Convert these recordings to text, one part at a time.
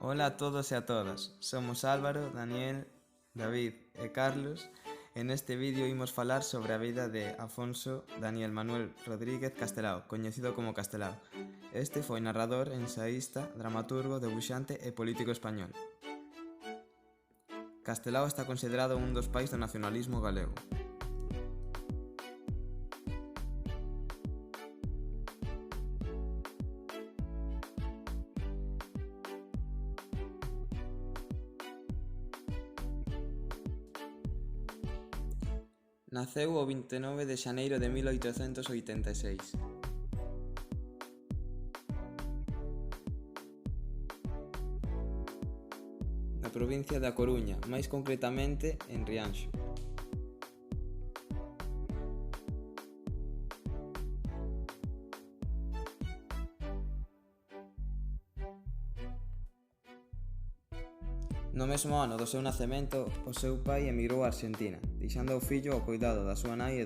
Ola a todos e a todas, somos Álvaro, Daniel, David e Carlos e neste vídeo imos falar sobre a vida de Afonso Daniel Manuel Rodríguez Castelao, coñecido como Castelao. Este foi narrador, ensaísta, dramaturgo, debuxante e político español. Castelao está considerado un dos pais do nacionalismo galego. Naceu o 29 de xaneiro de 1886. Na provincia da Coruña, máis concretamente en Rianxo. No mesmo ano do seu nacemento, o seu pai emigrou a Argentina, deixando ao fillo ao coidado da súa nai e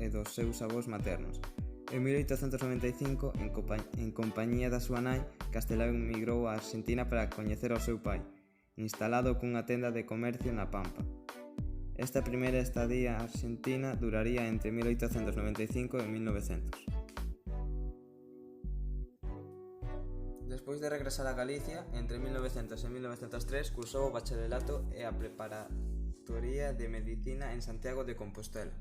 dos seus avós maternos. En 1895, en compañía da súa nai, Castelao emigrou a Argentina para coñecer ao seu pai, instalado cunha tenda de comercio na Pampa. Esta primeira estadía argentina duraría entre 1895 e 1900. Despois de regresar a Galicia, entre 1900 e 1903 cursou o bacharelato e a preparatoria de Medicina en Santiago de Compostela.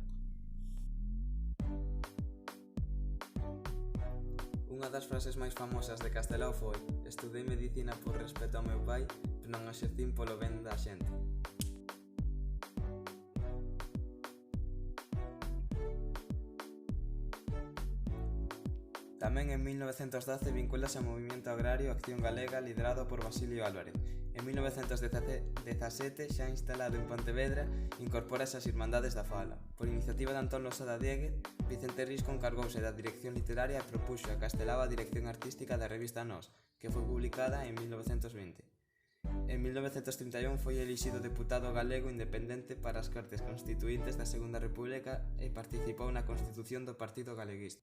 Unha das frases máis famosas de Castelao foi: "Estudei medicina por respeto ao meu pai, pero non exercín polo ben da xente". Tamén en 1912 vincúlase ao movimento agrario Acción Galega liderado por Basilio Álvarez. En 1917, xa instalado en Pontevedra, incorpórase ás Irmandades da Fala. Por iniciativa de Antón Losada Dieguez, Vicente Risco encargouse da dirección literaria e propuxo a Castelao a dirección artística da revista Nós, que foi publicada en 1920. En 1931 foi elixido deputado galego independente para as Cortes Constituíntes da Segunda República e participou na constitución do Partido Galeguista.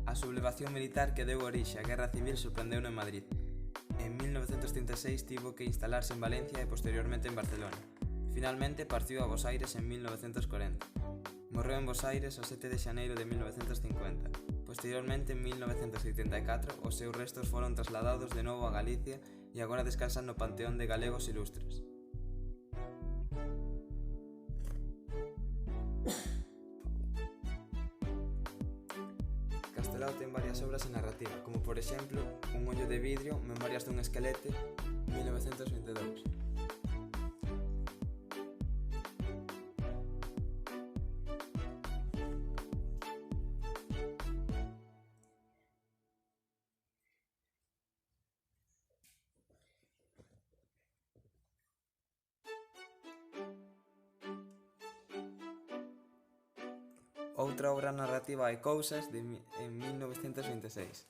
A sublevación militar que deu orixe á Guerra Civil sorprendeuno en Madrid. En 1936 tivo que instalarse en Valencia e posteriormente en Barcelona. Finalmente partiu a Bos Aires en 1940. Morreu en Bos Aires o 7 de xaneiro de 1950. Posteriormente, en 1984, os seus restos foron trasladados de novo a Galicia e agora descansan no Panteón de Galegos Ilustres. Castelao ten varias obras en narrativa, como por exemplo Un ollo de vidrio, Memorias dun esquelete, 1922. Outra obra narrativa é Cousas, en 1926.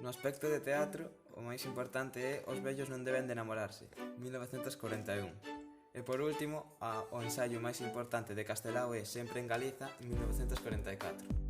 No aspecto de teatro, o máis importante é Os vellos non deben de namorarse, 1941. E por último, o ensaio máis importante de Castelao é Sempre en Galiza, 1944.